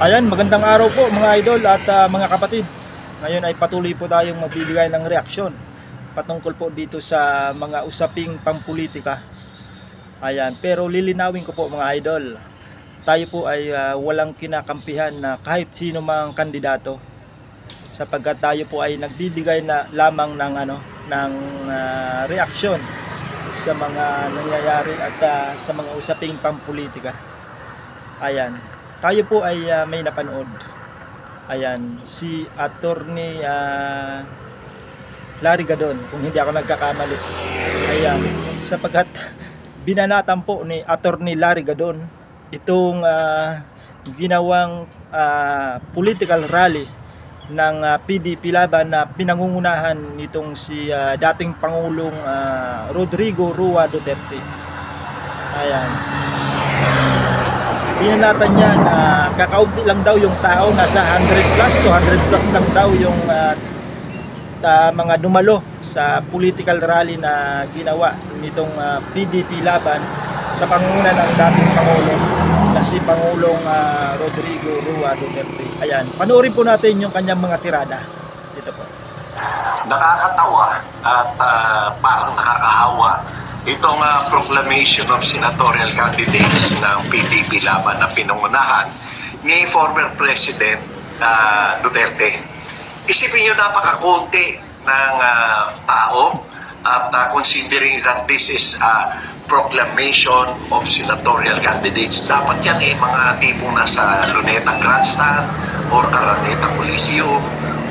Ayan, magandang araw po mga idol at mga kapatid. Ngayon ay patuloy po tayong magbibigay ng reaksyon patungkol po dito sa mga usaping pampolitika. Ayan, pero lilinawin ko po mga idol. Tayo po ay walang kinakampihan na kahit sino mang kandidato, sapagkat tayo po ay nagbibigay na lamang ng reaksyon sa mga nangyayari at sa mga usaping pampolitika. Ayan. Tayo po ay may napanood. Ayan, si Attorney Larry Gadon, kung hindi ako nagkakamali. Ayan, sapagkat binanatan po ni Attorney Larry Gadon itong ginawang political rally ng PDP Laban na pinangungunahan nitong si dating Pangulong Rodrigo Roa Duterte. Ayan. Binanatan niya na kakaunti lang daw yung tao, nasa 100 plus to 100 plus lang daw yung mga dumalo sa political rally na ginawa nitong PDP Laban sa pangunguna ng dating Pangulo na si Pangulong Rodrigo Roa Duterte. Ayan, panoorin po natin yung kanyang mga tirada. Dito po. Nakakatawa at parang nakakaawa itong proclamation of senatorial candidates ng PDP Laban na pinangunahan ni former President Duterte. Isipin nyo, napakakunti ng tao at considering that this is a proclamation of senatorial candidates, dapat yan mga tipong nasa Luneta Grandstand or Araneta Coliseum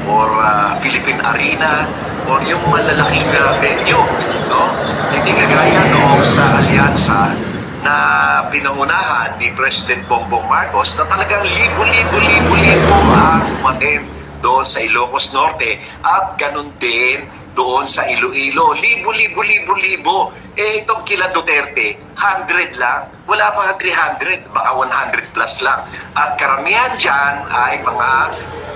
or Philippine Arena or yung malalaking venue, no? Hindi kagaya noong sa alyansa na pinangunahan ni President Bongbong Marcos na talagang libo-libo ang umattend doon sa Ilocos Norte at ganun din doon sa Iloilo. Libo. Itong kila Duterte, 100 lang. Wala pa 300, baka 100 plus lang. At karamihan dyan ay mga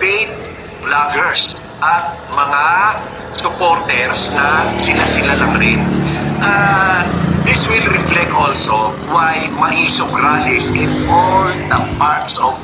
paid vloggers at mga supporters na sila lang rin. This will reflect also why maisog rallies in all the parts of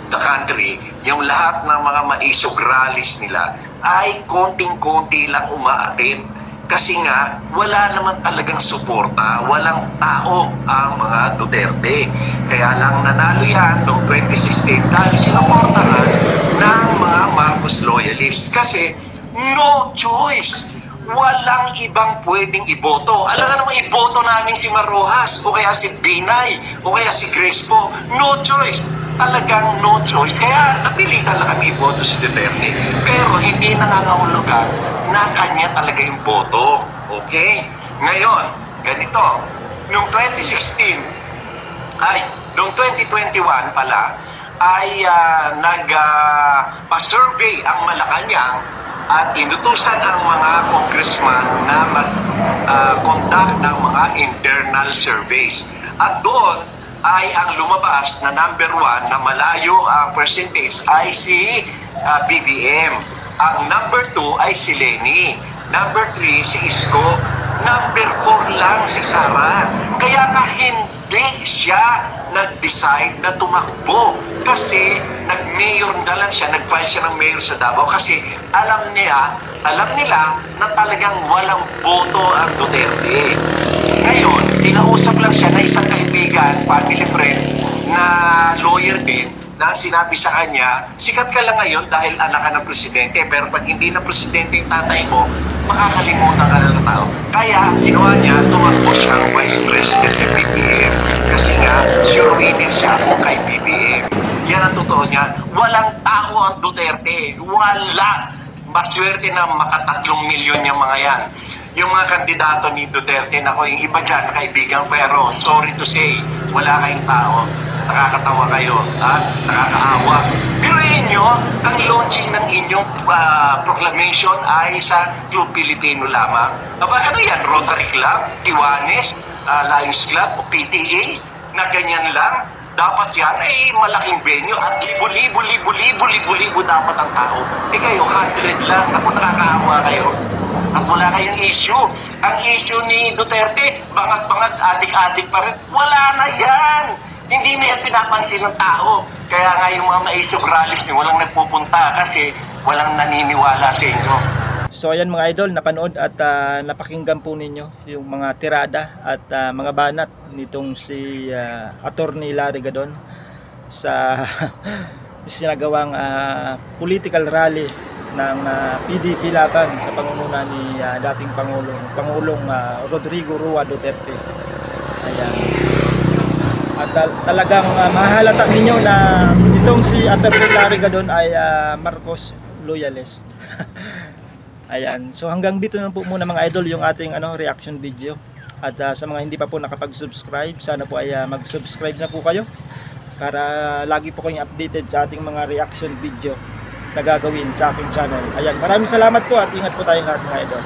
the country, yung lahat ng mga maisog rallies nila ay konting-konti lang umaattend. Kasi nga, wala naman talagang suporta, walang tao ang mga Duterte. Kaya lang nanalo yan noong 2016 dahil sinuportahan ng mga Marcos loyalists. Kasi no choice. Walang ibang pwedeng iboto. Alam nga naman, iboto namin si Marojas, o kaya si Binay, o kaya si Grace po. No choice. Talagang no choice. Kaya napilitan lang kami iboto si Duterte. Pero hindi nangangahulugan na kanya talaga yung boto. Okay? Ngayon, ganito. Noong 2016, noong 2021 pala, ay nagpa-survey ang Malacanang at inutusan ang mga congressman na mag-conduct ng mga internal surveys. At doon ay ang lumabas na number 1 na malayo ang percentage ay si BBM. Ang number 2 ay si Leni. Number 3 si Isko. Number 4 lang si Sara. Kaya ka hindi siya nag-decide na tumakbo. Kasi nag-mayor na lang siya, nag-file siya ng mayor sa Davao kasi alam nila na talagang walang boto ang Duterte. Ngayon, tinausap lang siya na isang kaibigan, family friend, na lawyer din, na sinabi sa kanya, sikat ka lang ngayon dahil anak ka ng presidente, pero pag hindi na presidente yung tatay mo, makakalimutan ka ng tao. Kaya, ginawa niya, tumakbo siyang vice president ng BBM. Kasi nga, sure winner siya kung kay BBM. Yan ang totoo niya. Walang tao ang Duterte. Wala. Maswerte na maka3 milyon yung mga yan. Yung mga kandidato ni Duterte, nako, yung iba dyan, kaibigan, pero sorry to say, wala kayong tao. Nakakatawa kayo at nakakaawa. Pero inyo, ang launching ng inyong proclamation ay sa Club Pilipino lamang. Aba, ano yan? Rotary Club? Tiwanes? Lions Club? O PTA? Na ganyan lang? Dapat yan ay malaking venue at libo-libo dapat ang tao. Kayo, 100 lang. Ako, nakakaawa kayo. At wala kayong issue. Ang issue ni Duterte, bangat-bangat, adik-adik pa rin. Wala na yan! Hindi na yan pinapansin ng tao. Kaya nga yung mga maisog rallies niyo, walang nagpupunta kasi walang naniniwala sa inyo. So ayan mga idol, napanood at napakinggan po ninyo yung mga tirada at mga banat nitong si Attorney Larry Gadon sa sinagawang political rally ng PDP laban sa pangunguna ni dating Pangulong Rodrigo Roa Duterte. Ayan. At talagang mahalata ninyo na itong si Attorney Larry Gadon ay Marcos loyalist. Ayan. So hanggang dito na po muna mga idol yung ating reaction video. At sa mga hindi pa po nakapag-subscribe, sana po ay mag-subscribe na po kayo para lagi po kayong updated sa ating mga reaction video na gagawin sa aking channel. Ayan. Maraming salamat po at ingat po tayong lahat mga idol.